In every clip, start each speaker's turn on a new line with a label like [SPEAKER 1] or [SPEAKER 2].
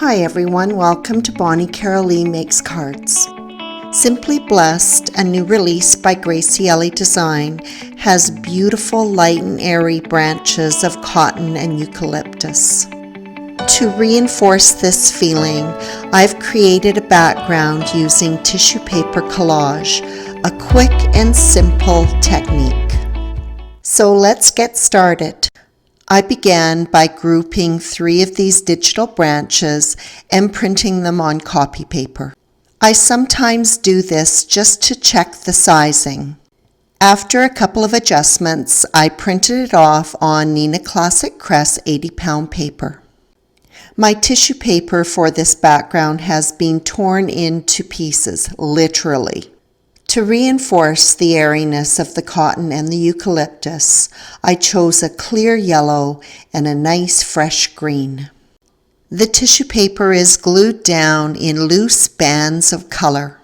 [SPEAKER 1] Hi everyone, welcome to Bonnie Carolee Makes Cards. Simply Blessed, a new release by Graciellie Design, has beautiful light and airy branches of cotton and eucalyptus. To reinforce this feeling, I've created a background using tissue paper collage, a quick and simple technique. So let's get started. I began by grouping 3 of these digital branches and printing them on copy paper. I sometimes do this just to check the sizing. After a couple of adjustments, I printed it off on Neenah Classic Crest 80-pound paper. My tissue paper for this background has been torn into pieces, literally. To reinforce the airiness of the cotton and the eucalyptus, I chose a clear yellow and a nice fresh green. The tissue paper is glued down in loose bands of color.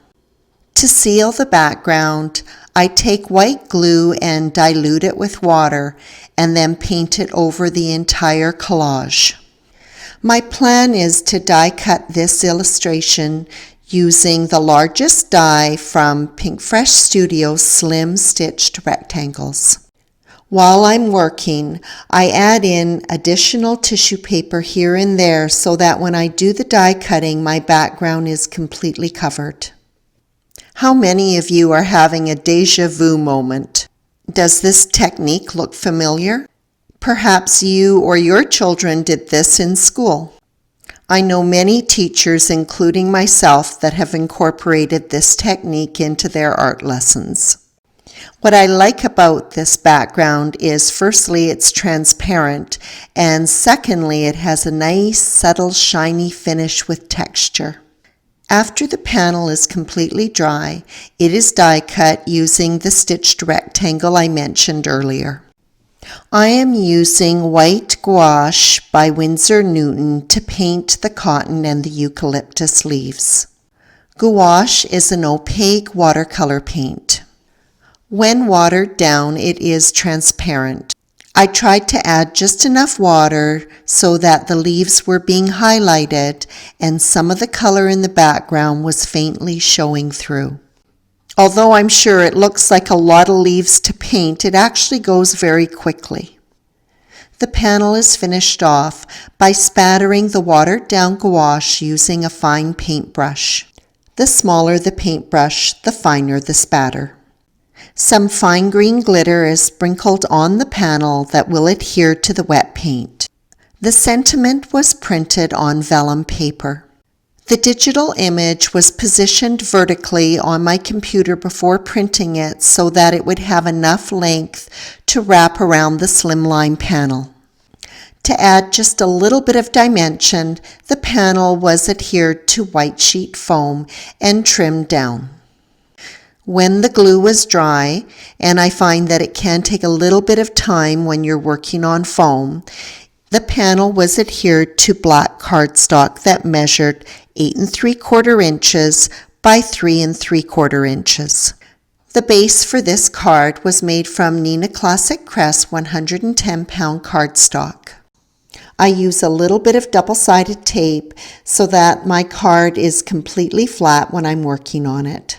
[SPEAKER 1] To seal the background, I take white glue and dilute it with water and then paint it over the entire collage. My plan is to die cut this illustration using the largest die from Pink Fresh Studios slim stitched rectangles. While I'm working, I add in additional tissue paper here and there so that when I do the die cutting, my background is completely covered. How many of you are having a déjà vu moment? Does this technique look familiar? Perhaps you or your children did this in school. I know many teachers, including myself, that have incorporated this technique into their art lessons. What I like about this background is, firstly, it's transparent, and secondly, it has a nice, subtle, shiny finish with texture. After the panel is completely dry, it is die cut using the stitched rectangle I mentioned earlier. I am using white gouache by Winsor Newton to paint the cotton and the eucalyptus leaves. Gouache is an opaque watercolor paint. When watered down, it is transparent. I tried to add just enough water so that the leaves were being highlighted and some of the color in the background was faintly showing through. Although I'm sure it looks like a lot of leaves to paint, it actually goes very quickly. The panel is finished off by spattering the watered down gouache using a fine paintbrush. The smaller the paintbrush, the finer the spatter. Some fine green glitter is sprinkled on the panel that will adhere to the wet paint. The sentiment was printed on vellum paper. The digital image was positioned vertically on my computer before printing it so that it would have enough length to wrap around the slimline panel. To add just a little bit of dimension, the panel was adhered to white sheet foam and trimmed down. When the glue was dry, and I find that it can take a little bit of time when you're working on foam, the panel was adhered to black cardstock that measured 8 3/4 inches by 3 3/4 inches. The base for this card was made from Neenah Classic Crest 110-pound cardstock. I use a little bit of double-sided tape so that my card is completely flat when I'm working on it.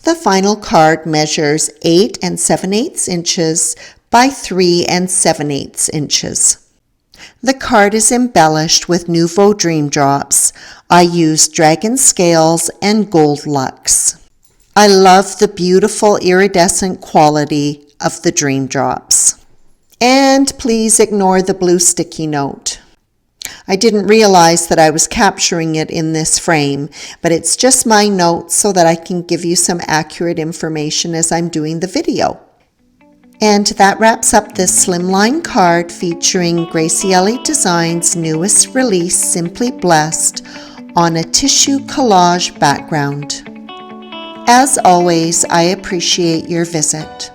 [SPEAKER 1] The final card measures 8 7/8 inches by 3 7/8 inches. The card is embellished with Nouveau Dream Drops. I used dragon scales and gold lux. I love the beautiful iridescent quality of the Dream Drops. And please ignore the blue sticky note. I didn't realize that I was capturing it in this frame, but it's just my notes so that I can give you some accurate information as I'm doing the video. And that wraps up this slimline card featuring Graciellie Design's newest release, Simply Blessed, on a tissue collage background. As always, I appreciate your visit.